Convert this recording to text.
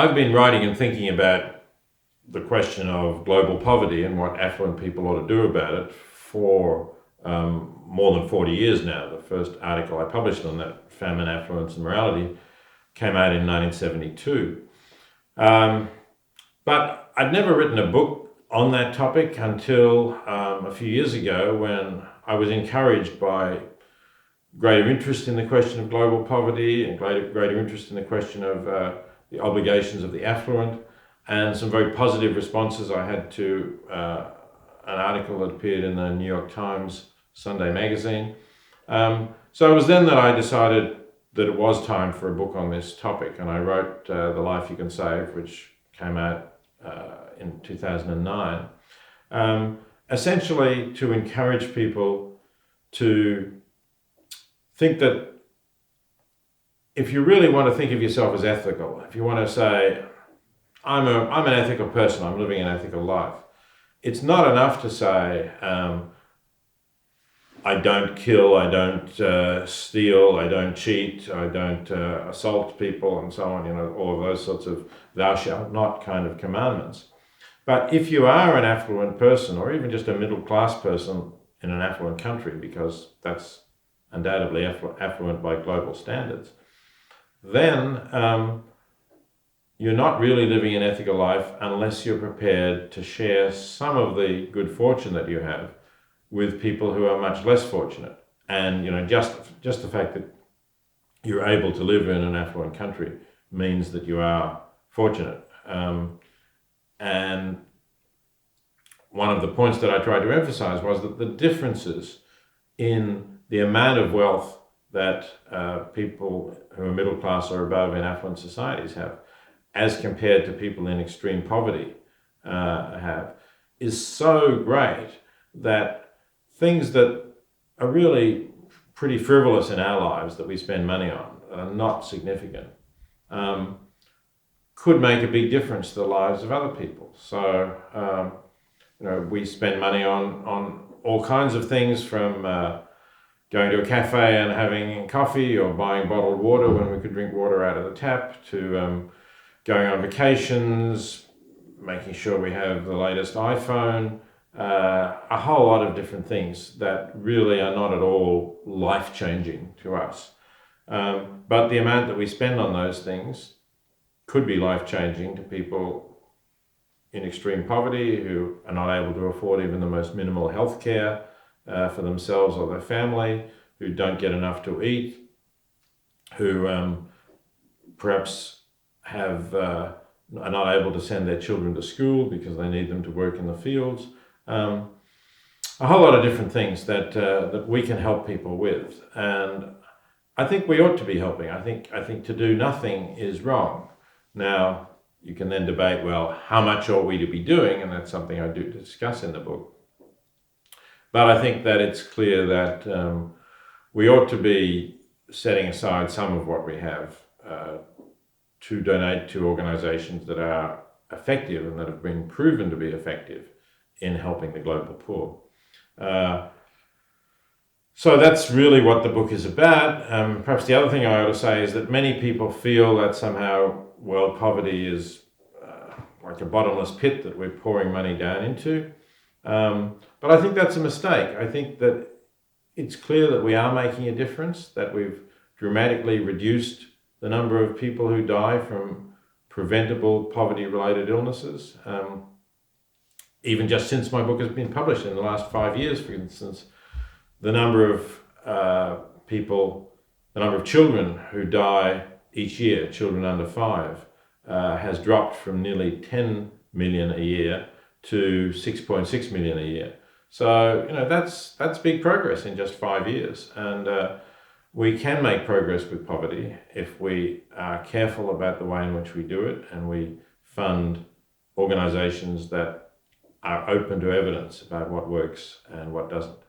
I've been writing and thinking about the question of global poverty and what affluent people ought to do about it for more than 40 years now. The first article I published on that, Famine, Affluence and Morality, came out in 1972. But I'd never written a book on that topic until a few years ago, when I was encouraged by greater interest in the question of global poverty and greater interest in the question of the obligations of the affluent, and some very positive responses I had to an article that appeared in the New York Times Sunday magazine. So it was then that I decided that it was time for a book on this topic, and I wrote The Life You Can Save, which came out in 2009, essentially to encourage people to think that if you really want to think of yourself as ethical, if you want to say, I'm an ethical person, I'm living an ethical life, it's not enough to say, I don't kill, I don't steal, I don't cheat, I don't assault people, and so on, all of those sorts of thou shalt not kind of commandments. But if you are an affluent person, or even just a middle class person in an affluent country, because that's undoubtedly affluent by global standards, then you're not really living an ethical life unless you're prepared to share some of the good fortune that you have with people who are much less fortunate. And just the fact that you're able to live in an affluent country means that you are fortunate. And one of the points that I tried to emphasize was that the differences in the amount of wealth that people who are middle class or above in affluent societies have, as compared to people in extreme poverty have, is so great that things that are really pretty frivolous in our lives that we spend money on, are not significant, could make a big difference to the lives of other people. So, we spend money on all kinds of things, from going to a cafe and having coffee, or buying bottled water when we could drink water out of the tap, to going on vacations, making sure we have the latest iPhone, a whole lot of different things that really are not at all life-changing to us. But the amount that we spend on those things could be life-changing to people in extreme poverty, who are not able to afford even the most minimal health care for themselves or their family, who don't get enough to eat, who perhaps are not able to send their children to school because they need them to work in the fields. A whole lot of different things that we can help people with, and I think we ought to be helping. I think to do nothing is wrong. Now, you can then debate, well, how much ought we to be doing, and that's something I do discuss in the book. But I think that it's clear that we ought to be setting aside some of what we have to donate to organizations that are effective and that have been proven to be effective in helping the global poor. So that's really what the book is about. Perhaps the other thing I ought to say is that many people feel that somehow world poverty is like a bottomless pit that we're pouring money down into. But I think that's a mistake. I think that it's clear that we are making a difference, that we've dramatically reduced the number of people who die from preventable poverty-related illnesses. Even just since my book has been published in the last 5 years, for instance, the number of children who die each year, children under 5, has dropped from nearly 10 million a year to 6.6 million a year. So, that's big progress in just 5 years. And we can make progress with poverty if we are careful about the way in which we do it, and we fund organizations that are open to evidence about what works and what doesn't.